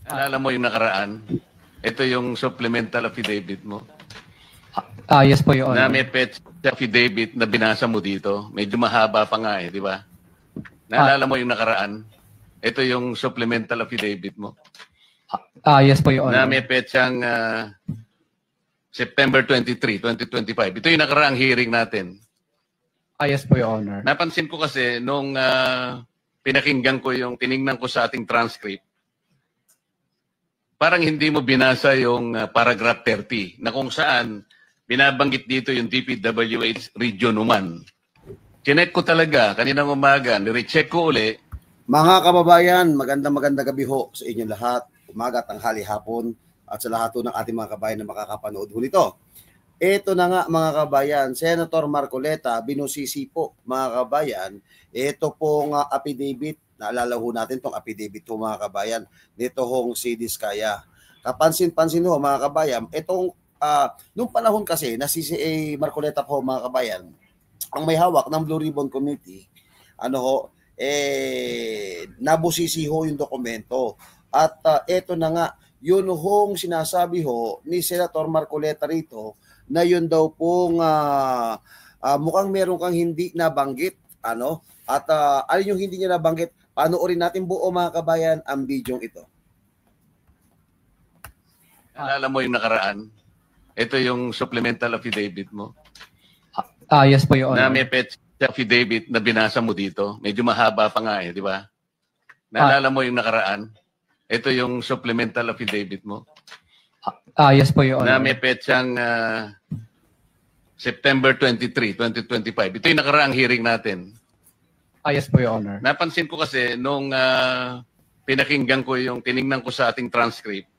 Alala mo yung nakaraan? Ito yung supplemental affidavit mo. Yes po, Your Na Honor. may pet affidavit na binasa mo dito. Medyo mahaba pa nga di ba? Naalala mo yung nakaraan? Ito yung supplemental affidavit mo. Yes po, Your Na Honor. may petsang September 23, 2025. Ito yung nakaraang hearing natin. Yes po, Your Honor. Napansin ko kasi nung pinakinggan ko yung tiningnan ko sa ating transcript, parang hindi mo binasa yung paragraph 30 na kung saan binabanggit dito yung DPWH Region 1. Chinek ko talaga kaninang umaga, nirecheck ko uli. Mga kababayan, magandang gabi ho sa inyong lahat. Umaga, tanghali, hapon at sa lahat ng ating mga kabayan na makakapanood ho nito. Ito na nga mga kabayan, Senator Marcoleta, binusisi po mga kabayan. Ito pong affidavit, naalala ho natin itong affidavit ho mga kabayan, nito hong si Diskaya. Kapansin-pansin ho mga kabayan, itong nung panahon kasi na si Marcoleta po mga kabayan, ang may hawak ng Blue Ribbon Committee, nabusisi ho yung dokumento. At ito na nga, yun hong sinasabi ho ni Senator Marcoleta rito, na yun daw pong mukhang meron kang hindi nabanggit, at alin yung hindi niya nabanggit, panoorin natin buo mga kabayan ang video ito. Alala mo yung nakaraan? Ito yung supplemental affidavit mo. Yes po, Your Honor. Na may pet affidavit na binasa mo dito. Medyo mahaba pa nga di ba? Naalala mo yung nakaraan? Ito yung supplemental affidavit mo. Yes po, Your Honor. Na may petsang September 23, 2025. Ito yung nakaraang hearing natin. Yes po, Your Honor. Napansin ko kasi nung pinakinggan ko yung tiningnan ko sa ating transcript,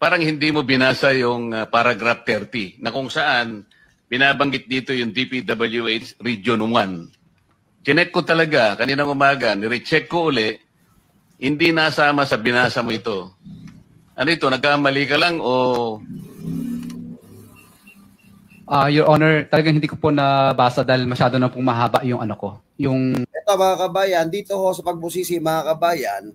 parang hindi mo binasa yung paragraph 30 na kung saan binabanggit dito yung DPWH Region 1. Chinek ko talaga kaninang umaga, nirecheck ko uli, hindi nasama sa binasa mo ito. Ano ito, nagkamali ka lang o... Your Honor, talagang hindi ko po nabasa dahil masyado na pong mahaba yung ano ko. Yung... Ito mga kabayan, dito ho sa pagbusisi mga kabayan,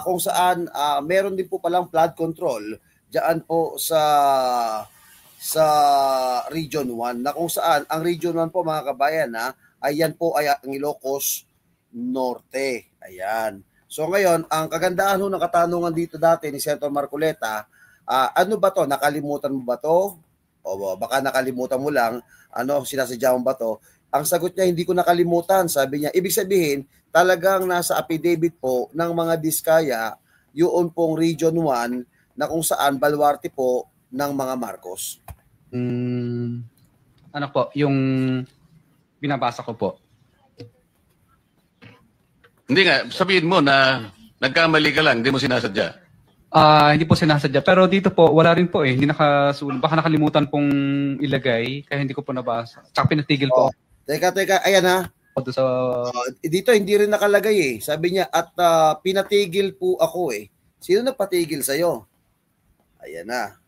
kung saan meron din po palang flood control diyan po sa Region 1, na kung saan ang Region 1 po mga kabayan ayan po ay ang Ilocos Norte. Ayan. So ngayon, ang kagandahan ho ng katanungan dito dati ni Senator Marcoleta, ano ba to? Nakalimutan mo ba to? O baka nakalimutan mo lang, sinasadya mo ba to? Ang sagot niya, hindi ko nakalimutan. Sabi niya, ibig sabihin, talagang nasa affidavit po ng mga Diskaya, yun pong Region 1, na kung saan baluarte po ng mga Marcos. Ano po, yung binabasa ko po. Hindi nga, sabihin mo na nagkamali ka lang, hindi mo sinasadya. Hindi po sinasadya. Pero dito po, wala rin po eh. Hindi nakasulat. Baka nakalimutan pong ilagay, kaya hindi ko po nabasa. Tsaka pinatigil po. Teka, ayan Sa... dito hindi rin nakalagay eh. Sabi niya, at pinatigil po ako eh. Sino nagpatigil sa'yo? Ayan na.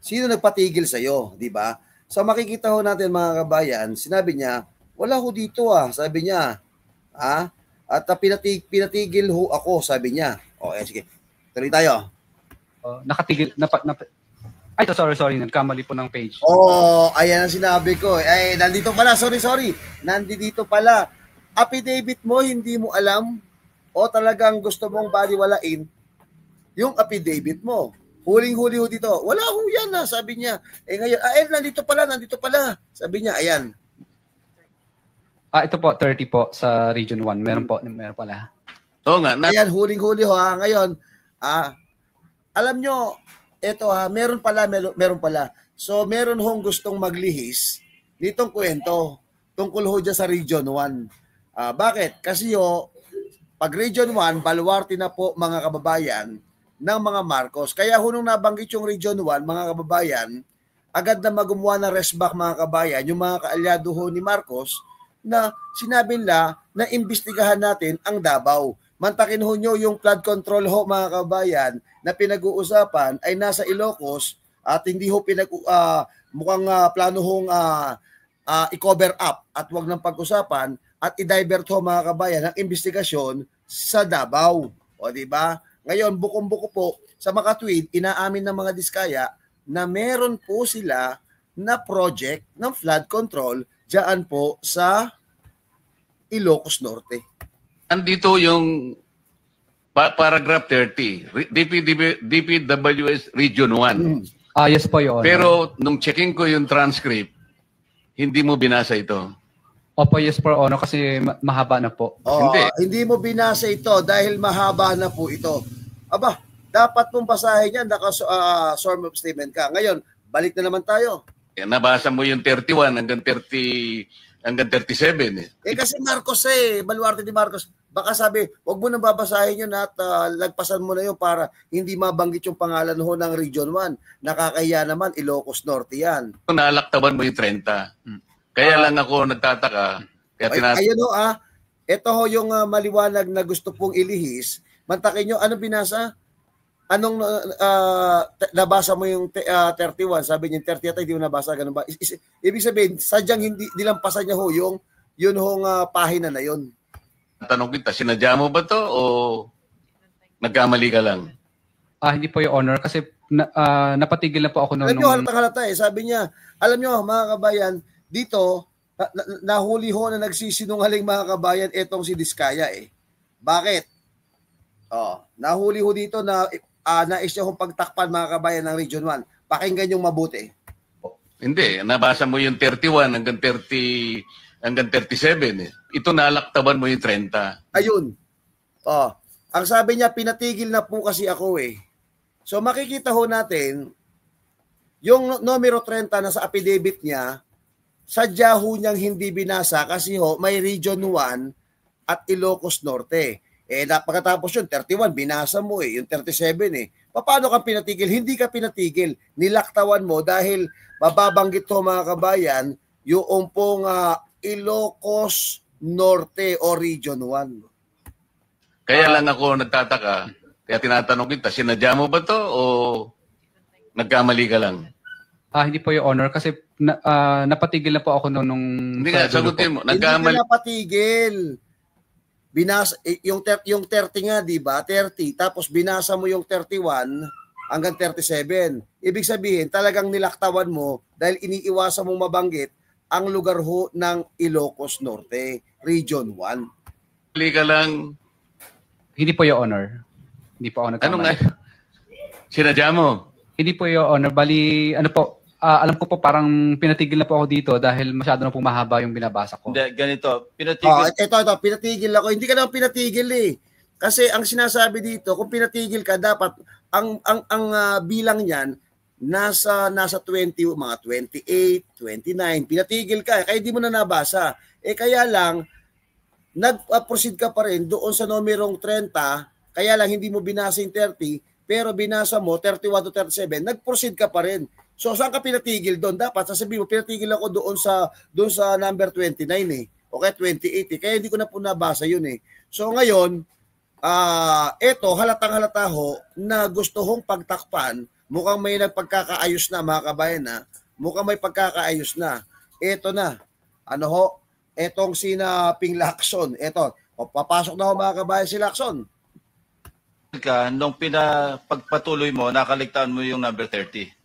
Sino nagpatigil sa'yo? Diba? So makikita ho natin mga kabayan, sinabi niya, wala ho dito sabi niya. At pinatigil ho ako, sabi niya. Sige. Tuloy tayo. Nakatigil, sorry, nagkamali po ng page. Ayan ang sinabi ko. Nandito pala, sorry. Nandito pala. Affidavit mo, hindi mo alam, o talagang gusto mong baliwalain yung affidavit mo. Huling-huli ho dito. Wala ho yan sabi niya. Ngayon, nandito pala. Sabi niya, ayan. Ito po, 30 po sa Region 1. Meron pala. Oo nga. Ayan, huling-huli ho Ngayon, alam nyo, ito meron pala. So, meron hong gustong maglihis nitong kwento tungkol ho dyan sa Region 1. Bakit? Kasi pag Region 1, baluarte na po mga kababayan ng mga Marcos. Kaya nung nabanggit yung Region 1, mga kababayan, agad na magumuha ng resback mga kabayan, yung mga kaalyado ho ni Marcos, na sinabi nila na imbestigahan natin ang Davao. Mantakin ho nyo yung flood control ho mga kabayan na pinag-uusapan ay nasa Ilocos at hindi ho mukhang plano hong i-cover up at wag ng pag-usapan at i-divert ho mga kabayan ang investigasyon sa Davao. O di ba? Ngayon, bukong-buko po sa makatwid, inaamin ng mga Diskaya na meron po sila na project ng flood control diyan po sa Ilocos Norte. Andito yung paragraph 30, DPWS Region 1. Yes po, Your Honor. Pero nung checking ko yung transcript, hindi mo binasa ito. Opo, yes po, Your Honor, kasi mahaba na po. Hindi mo binasa ito dahil mahaba na po ito. Aba, dapat mong basahin yan, naka-form of statement ka. Ngayon, balik na naman tayo. Nabasa mo yung 31 hanggang 37 eh. Kasi Marcos Baluarte ni Marcos, baka sabi, wag mo nang babasahin yun at lagpasan mo na yun para hindi mabanggit yung pangalan ho ng Region 1. Nakakahiya naman, Ilocos Norte yan. Nalaktaban mo yung 30. Kaya lang ako nagtataka. Ayun ho ito ho yung maliwanag na gusto pong ilihis. Mantakin nyo, anong binasa? Anong nabasa mo yung 31? Sabi niya 30 hindi mo nabasa, ganun ba? Ibig sabihin, sadyang hindi nilampasan niya ho yung yun hong pahina na yun. Tanong kita, sinadya mo ba to o nagkamali ka lang? Hindi po, Your Honor, kasi napatigil na po ako Alam nyo, halatang-halata Sabi niya, alam nyo mga kabayan, dito, nahuli ho na nagsisinungaling mga kabayan etong si Diskaya Bakit? Nahuli ho dito na nais niya hong pagtakpan mga kabayan ng Region 1. Pakinggan yung mabuti. Hindi, nabasa mo yung 31 hanggang 37 Ito nalaktaban mo yung 30. Ayun. Ang sabi niya, pinatigil na po kasi ako So makikita ho natin, yung numero 30 na sa affidavit niya, sadya ho niyang hindi binasa kasi ho may Region 1 at Ilocos Norte. Pagkatapos yun, 31, binasa mo yung 37 Paano kang pinatigil? Hindi ka pinatigil. Nilaktawan mo dahil mababanggit ho mga kabayan, yung pong Ilocos Norte o Region 1. Kaya lang ako nagtataka, kaya tinatanong kita, sinadya mo ba to o nagkamali ka lang? Hindi po, Your Honor, kasi napatigil na po ako nung... Hindi nga, sagutin mo. Hindi ka napatigil. Binasa, yung 30 nga, di ba? 30. Tapos binasa mo yung 31 hanggang 37. Ibig sabihin, talagang nilaktawan mo dahil iniiwasan mong mabanggit ang lugar ho ng Ilocos Norte, Region 1. Mali ka lang. Hindi po, Your Honor. Hindi po ako nagkamali. Ano nga? Sinadya mo? Hindi po, Your Honor. Bali, alam ko po parang pinatigil na po ako dito dahil masyado na po mahaba yung binabasa ko. Hindi, ganito. Pinatigil. Ito, pinatigil ako. Hindi ka naman pinatigil Kasi ang sinasabi dito, kung pinatigil ka, dapat ang bilang niyan nasa 20, mga 28, 29. Pinatigil ka, kaya hindi mo na nabasa. Kaya lang, nag-proceed ka pa rin doon sa numerong 30, kaya lang hindi mo binasa yung 30, pero binasa mo 31 to 37, nag-proceed ka pa rin. So saan ka pinatigil doon? Dapat sasabihin mo, pinatigil ako doon sa number 29 Okay, 28 Kaya hindi ko na po nabasa yun So ngayon, eto halatang-halata ho na gusto hong pagtakpan, mukhang may nagpagkakaayos na mga kabayan mukhang may pagkakaayos na. Eto na. Etong sina Ping Lacson. Eto, papasok na ho mga kabayan si Lacson. Nung pagpatuloy mo, nakaligtaan mo yung number 30.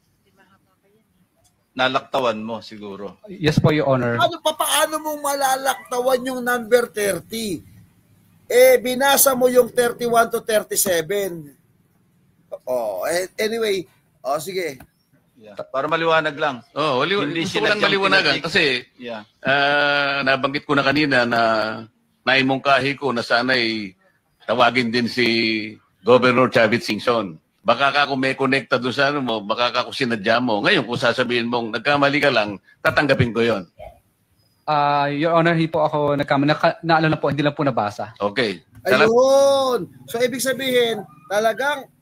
Nalaktawan mo siguro. Yes po, Your Honor. Paano mo malalaktawan yung number 30? Binasa mo yung 31 to 37. Anyway, sige. Yeah. Para maliwanag lang. Hindi gusto ko lang maliwanagan kasi nabanggit ko na kanina na naimungkahi ko na sana'y tawagin din si Governor Chavit Singson. Baka ka kung may connecta doon sa mo, baka ka kung sinadya mo. Ngayon, kung sasabihin mong nagkamali ka lang, tatanggapin ko yon. Your Honor, hindi po ako nagkamali. Naalala po, hindi lang po nabasa. Okay. Ayun! So, ibig sabihin, talagang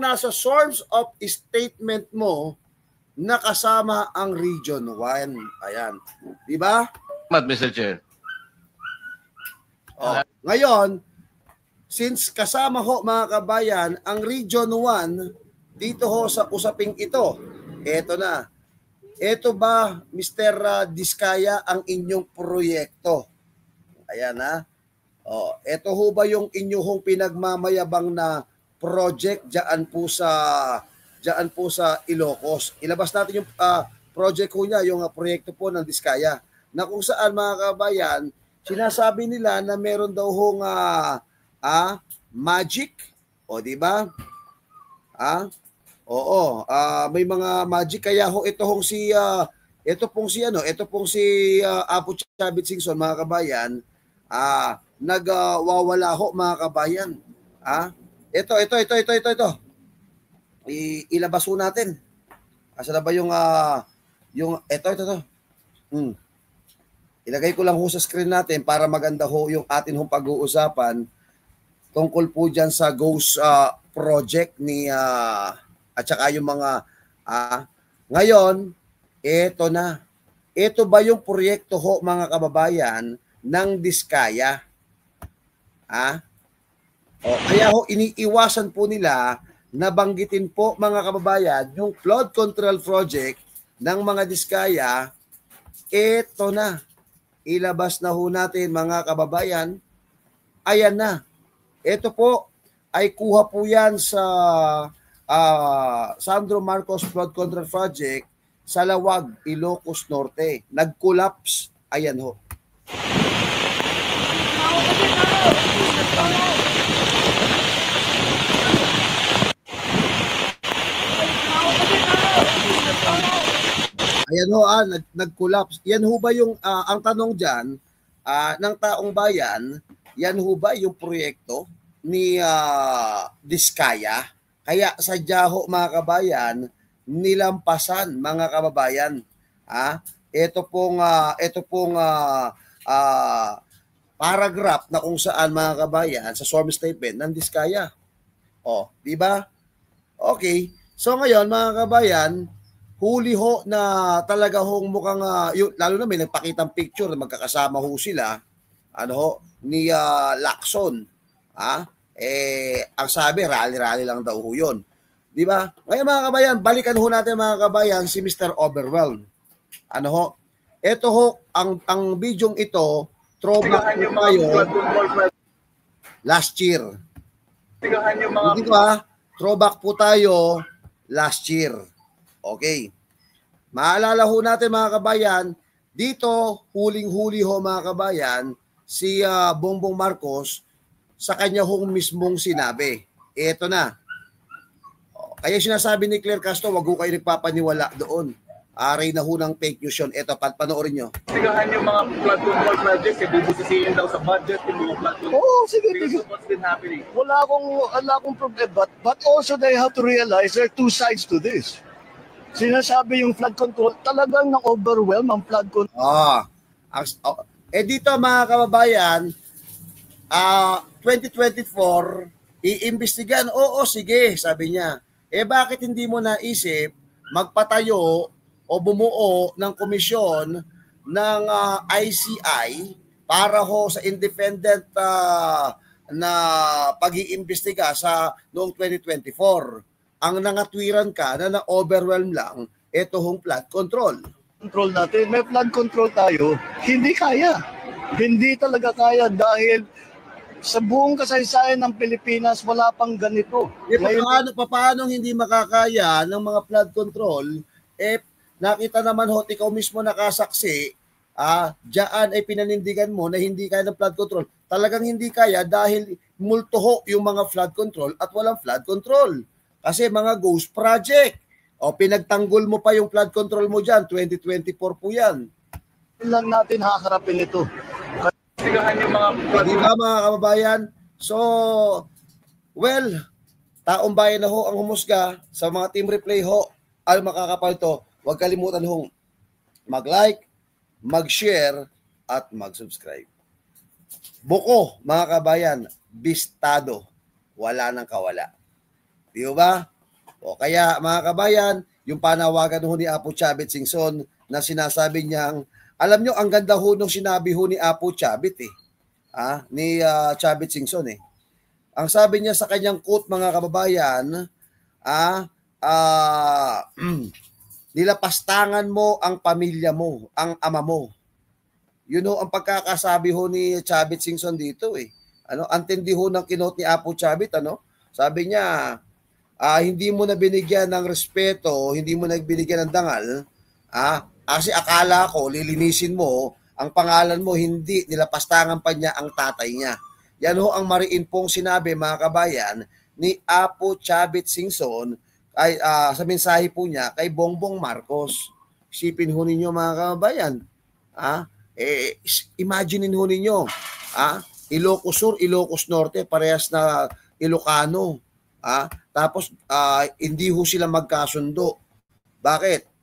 nasa source of statement mo nakasama ang Region 1. Ayan. Diba? Mr. Chair. Ngayon, since kasama ho mga kabayan ang Region 1 dito ho sa usaping ito, eto na. ito ba, Mr. Diskaya, ang inyong proyekto? Ayan ha. Oh, ito ho ba yung inyong pinagmamayabang na project diyan po sa Ilocos? Ilabas natin yung project ko niya, yung proyekto po ng Diskaya. Na kung saan mga kabayan, sinasabi nila na meron daw hong magic, o di ba? Oo, may mga magic kaya ho ito pong si Apo Chavit Singson mga kabayan, nagwawala ho mga kabayan. Ito. Ilabas ho natin. Asa na ba yung ito. Ilagay ko lang ho sa screen natin para maganda ho yung atin hong pag-uusapan tungkol po dyan sa Ghost project ni at saka yung mga ngayon, ito na. Ito ba yung proyekto ho mga kababayan ng Diskaya? Kaya ho iniiwasan po nila na banggitin po mga kababayan yung flood control project ng mga Diskaya. Ito na. Ilabas na ho natin mga kababayan. Ayan na. Ito po ay kuha po yan sa Sandro Marcos Flood Control Project sa Lawag, Ilocos Norte. Nag-collapse. Ayan ho. Ayan ho, nag-collapse. Yan ho ba yung, ang tanong dyan, ng taong bayan, yan ho ba yung proyekto ni Diskaya? Kaya sadya ho mga kabayan, nilampasan mga kababayan. Ito pong paragraph na kung saan mga kabayan sa SORM statement ng Diskaya. Di ba? Okay. So ngayon mga kabayan, huli ho na talaga hong mukhang lalo na may nagpakitang picture na magkakasama ho sila ni Lacson. Ang sabi, rally-rally lang daw ho yun. Di ba? Ngayon mga kabayan, balikan ho natin mga kabayan si Mr. Overwhelmed. Ito ho, ang bidyong ito, throwback po tayo last year. Hindi ba? Throwback po tayo last year. Okay. Maalala ho natin mga kabayan, dito, huling-huli ho mga kabayan, si Bongbong Marcos, sa kanya hong mismong sinabi. Ito na. Kaya sinasabi ni Claire Castro, wag ho kayo nagpapaniwala doon. Aray na ho ng fake news yun. Ito, panoorin nyo. Sigahan yung mga flood control projects, bubusisiin daw sa budget, yung mga flood control. Oo, sige. What's been happening? Wala akong problem. But also they have to realize there are two sides to this. Sinasabi yung flood control, talagang na-overwhelm ang flood control. Dito mga kababayan, 2024, iimbestigan. Oo, sige, sabi niya. Bakit hindi mo naisip magpatayo o bumuo ng komisyon ng ICI para ho sa independent na pag-iimbestiga sa noong 2024? Ang nangatwiran ka na na-overwhelm lang, ito hong flood control. Control natin, may flood control tayo, hindi kaya. Hindi talaga kaya dahil sa buong kasaysayan ng Pilipinas, wala pang ganito. Paano hindi makakaya ng mga flood control? Nakita naman ho, ikaw mismo nakasaksi, diyan ay pinanindigan mo na hindi kaya ng flood control. Talagang hindi kaya dahil multo ho yung mga flood control at walang flood control. Kasi mga ghost project. Pinagtanggol mo pa yung flood control mo dyan, 2024 po yan. Lang natin haharapin ito. Sigahan yung mga flood Di ba mga kababayan? So, well, taong bayan na ho ang humusga sa mga team replay ho. Al makakapal to, huwag kalimutan hong mag-like, mag-share, at mag-subscribe. Buko, mga kabayan, bistado, wala nang kawala. Di ba? Kaya mga kabayan, yung panawagan ho ni Apo Chavit Singson na sinasabi niyang, alam nyo, ang ganda ho nung sinabi ho ni Apo Chavit ni Chavit Singson Ang sabi niya sa kanyang quote mga kababayan, nilapastangan mo ang pamilya mo, ang ama mo. Yun ho ang pagkakasabi ho ni Chavit Singson dito eh. Ano, antindi ho ng kinote ni Apo Chavit, ano? Sabi niya, hindi mo na binigyan ng respeto, hindi mo na binigyan ng dangal, kasi akala ko lilinisin mo ang pangalan mo, hindi nilapastangan pa niya ang tatay niya. Yan ho ang mariin pong sinabi, mga kabayan, ni Apo Chavit Singson ay, sa mensahe po niya kay Bongbong Marcos. Isipin ho ninyo, mga kabayan. Imaginin ho ninyo, Ilocos Sur, Ilocos Norte, parehas na Ilocano. Tapos hindi ho sila magkasundo. Bakit?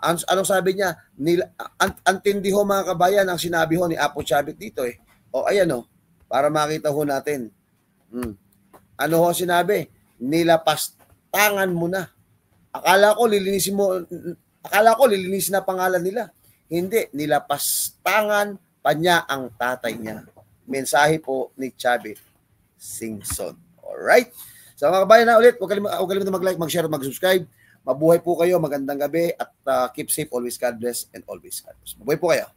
Anong sabi niya? Antindi ho, mga kabayan, ang sinabi ho ni Apo Chavit dito eh. O ayan ho, para makita ho natin. Ano ho sinabi? Nilapastangan mo na. Akala ko lilinisin na pangalan nila. Hindi, nilapastangan pa niya ang tatay niya. Mensahe po ni Chavit Singson. Alright? So mga kabayan na ulit, huwag kalimutan mag-like, mag-share, mag-subscribe. Mabuhay po kayo, magandang gabi, at keep safe, always God bless, and always God bless. Mabuhay po kayo.